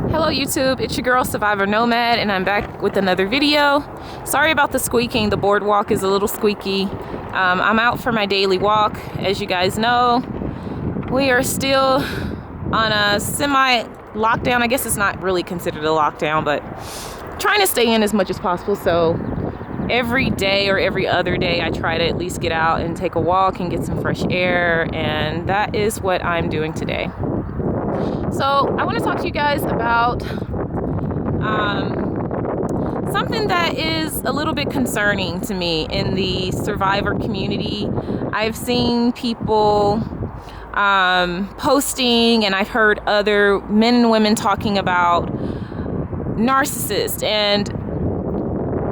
Hello YouTube, it's your girl Survivor Nomad and I'm back with another video. Sorry about the squeaking, the boardwalk is a little squeaky. I'm out for my daily walk. As you guys know, we are still on a semi-lockdown. I guess it's not really considered a lockdown, but trying to stay in as much as possible. So every day or every other day I try to at least get out and take a walk and get some fresh air, and that is what I'm doing today. So I want to talk to you guys about something that is a little bit concerning to me in the survivor community. I've seen people posting, and I've heard other men and women talking about narcissists and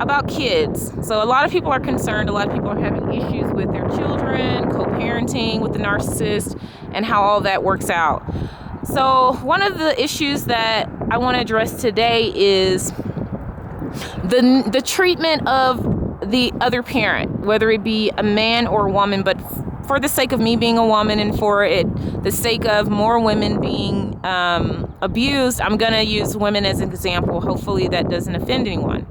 about kids. So a lot of people are concerned. A lot of people are having issues with their children, co-parenting with the narcissist, and how all that works out. So one of the issues that I want to address today is the treatment of the other parent, whether it be a man or a woman. But for the sake of me being a woman and for the sake of more women being abused, I'm going to use women as an example. Hopefully that doesn't offend anyone.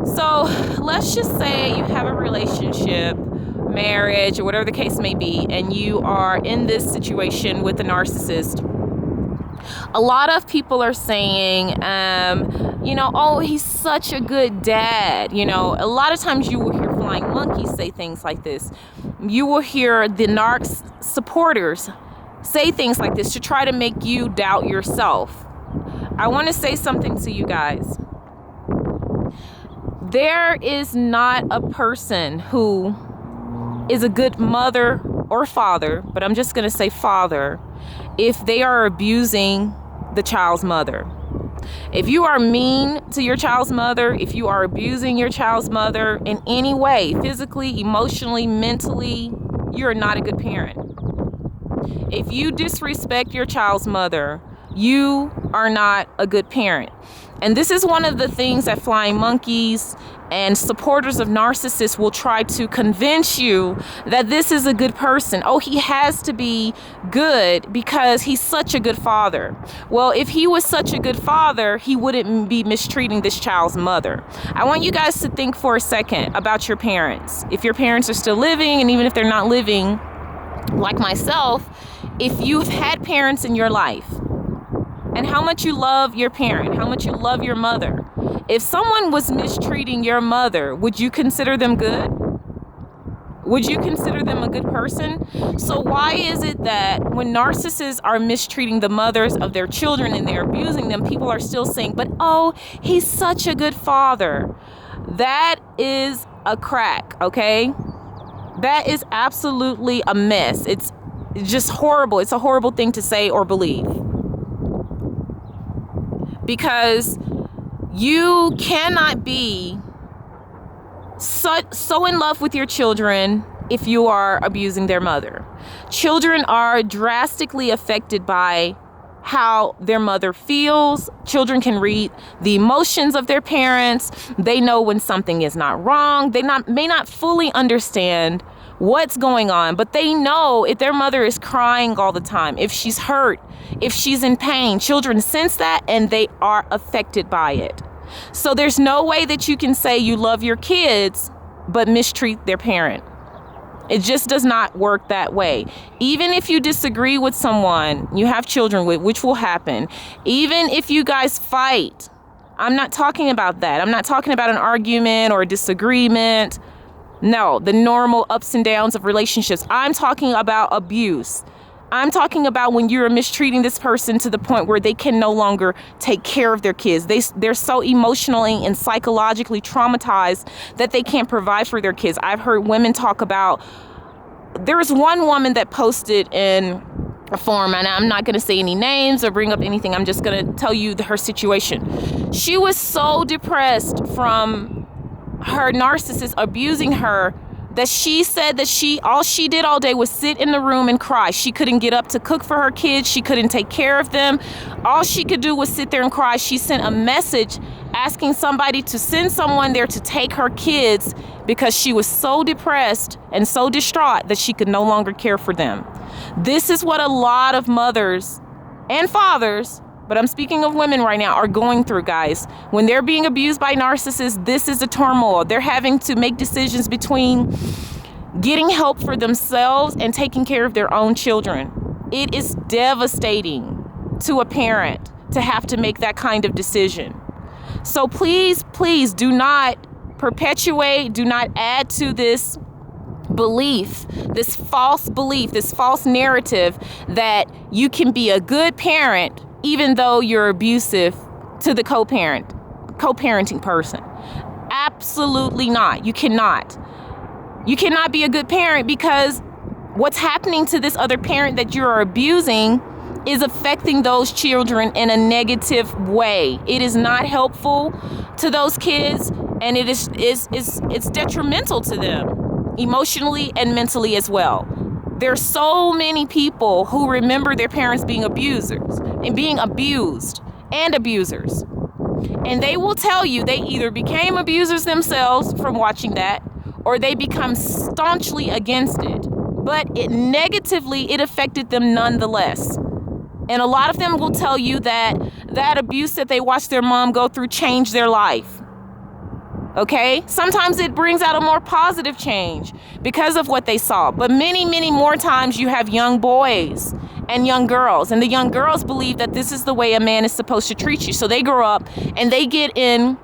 So let's just say you have a relationship, marriage, or whatever the case may be, and you are in this situation with a narcissist. A lot of people are saying, oh, he's such a good dad. A lot of times you will hear flying monkeys say things like this. You will hear the narcs supporters say things like this to try to make you doubt yourself. I want to say something to you guys. There is not a person who is a good mother or father, but I'm just going to say father, if they are abusing the child's mother. If you are mean to your child's mother, if you are abusing your child's mother in any way, physically, emotionally, mentally, you're not a good parent. If you disrespect your child's mother, you are not a good parent. And this is one of the things that flying monkeys and supporters of narcissists will try to convince you that this is a good person. Oh, he has to be good because he's such a good father. Well, if he was such a good father, he wouldn't be mistreating this child's mother. I want you guys to think for a second about your parents. If your parents are still living, and even if they're not living, like myself, if you've had parents in your life, and how much you love your parent, how much you love your mother. If someone was mistreating your mother, would you consider them good? Would you consider them a good person? So why is it that when narcissists are mistreating the mothers of their children and they're abusing them, people are still saying, but oh, he's such a good father? That is a crack, okay? That is absolutely a mess. It's just horrible. It's a horrible thing to say or believe. Because you cannot be so in love with your children if you are abusing their mother. Children are drastically affected by how their mother feels. Children can read the emotions of their parents. They know when something is not wrong. They may not fully understand what's going on, but they know if their mother is crying all the time, if she's hurt, if she's in pain. Children sense that and they are affected by it. So there's no way that you can say you love your kids but mistreat their parent. It just does not work that way. Even if you disagree with someone you have children with, which will happen, even if you guys fight, I'm not talking about that. I'm not talking about an argument or a disagreement. No, the normal ups and downs of relationships. I'm talking about abuse. I'm talking about when you're mistreating this person to the point where they can no longer take care of their kids. They're so emotionally and psychologically traumatized that they can't provide for their kids. I've heard women talk about, there's one woman that posted in a forum, and I'm not going to say any names or bring up anything. I'm just going to tell you her situation. She was so depressed from her narcissist abusing her that she said that all she did all day was sit in the room and cry. She couldn't get up to cook for her kids. She couldn't take care of them. All she could do was sit there and cry. She sent a message asking somebody to send someone there to take her kids because she was so depressed and so distraught that she could no longer care for them. This is what a lot of mothers and fathers, but I'm speaking of women right now, are going through, guys. When they're being abused by narcissists, this is a turmoil. They're having to make decisions between getting help for themselves and taking care of their own children. It is devastating to a parent to have to make that kind of decision. So please, please do not perpetuate, do not add to this belief, this false narrative that you can be a good parent even though you're abusive to the co-parenting person. Absolutely not. You cannot. You cannot be a good parent, because what's happening to this other parent that you're abusing is affecting those children in a negative way. It is not helpful to those kids, and it's detrimental to them emotionally and mentally as well. There's so many people who remember their parents being abusers and being abused and abusers. And they will tell you they either became abusers themselves from watching that, or they become staunchly against it. But it affected them nonetheless. And a lot of them will tell you that that abuse that they watched their mom go through changed their life. Okay? Sometimes it brings out a more positive change because of what they saw. But many, many more times you have young boys and young girls. And the young girls believe that this is the way a man is supposed to treat you. So they grow up and they get in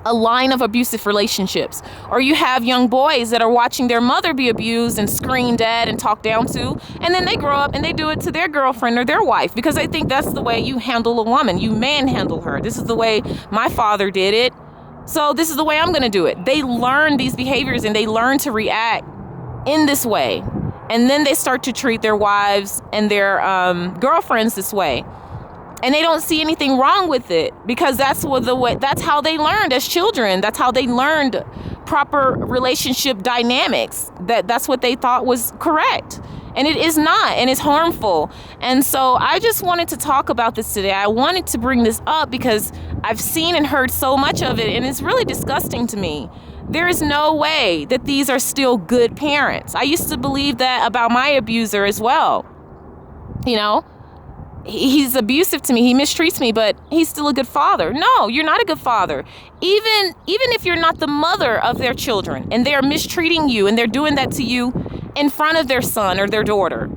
a line of abusive relationships. Or you have young boys that are watching their mother be abused and screamed at and talked down to, and then they grow up and they do it to their girlfriend or their wife, because they think that's the way you handle a woman. You manhandle her. This is the way my father did it, so this is the way I'm going to do it. They learn these behaviors and they learn to react in this way, and then they start to treat their wives and their girlfriends this way. And they don't see anything wrong with it, because that's how they learned as children. That's how they learned proper relationship dynamics. That's what they thought was correct. And it is not, and it's harmful. And so I just wanted to talk about this today. I wanted to bring this up because I've seen and heard so much of it, and it's really disgusting to me. There is no way that these are still good parents. I used to believe that about my abuser as well. You know, he's abusive to me, he mistreats me, but he's still a good father. No, you're not a good father. Even if you're not the mother of their children and they're mistreating you and they're doing that to you in front of their son or their daughter.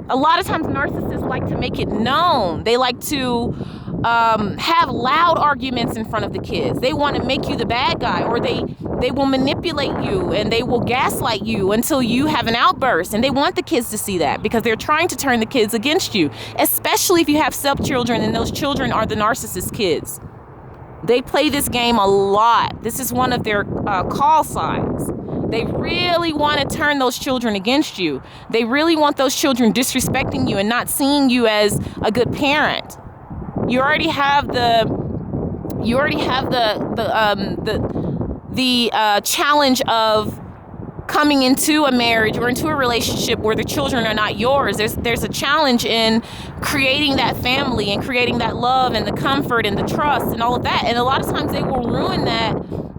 A lot of times narcissists like to make it known. They like to have loud arguments in front of the kids. They want to make you the bad guy, or they will manipulate you and they will gaslight you until you have an outburst. And they want the kids to see that, because they're trying to turn the kids against you, especially if you have stepchildren and those children are the narcissist kids. They play this game a lot. This is one of their call signs. They really want to turn those children against you. They really want those children disrespecting you and not seeing you as a good parent. You already have the challenge of coming into a marriage or into a relationship where the children are not yours. There's a challenge in creating that family and creating that love and the comfort and the trust and all of that. And a lot of times they will ruin that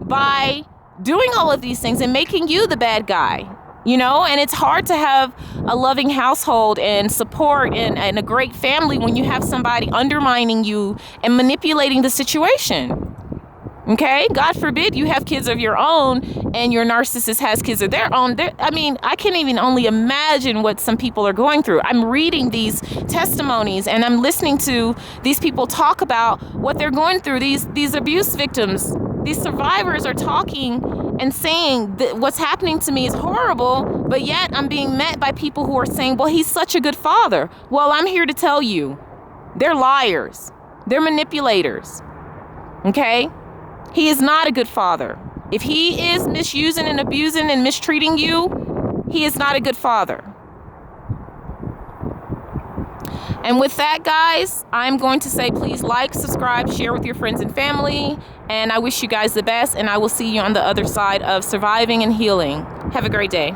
by doing all of these things and making you the bad guy, you know. And it's hard to have a loving household and support and a great family when you have somebody undermining you and manipulating the situation. Okay, God forbid you have kids of your own and your narcissist has kids of their own. I can't even only imagine what some people are going through. I'm reading these testimonies and I'm listening to these people talk about what they're going through. These abuse victims, these survivors are talking and saying that what's happening to me is horrible, but yet I'm being met by people who are saying, well, he's such a good father. Well, I'm here to tell you, they're liars. They're manipulators. Okay? He is not a good father. If he is misusing and abusing and mistreating you, he is not a good father. And with that, guys, I'm going to say please like, subscribe, share with your friends and family. And I wish you guys the best. And I will see you on the other side of surviving and healing. Have a great day.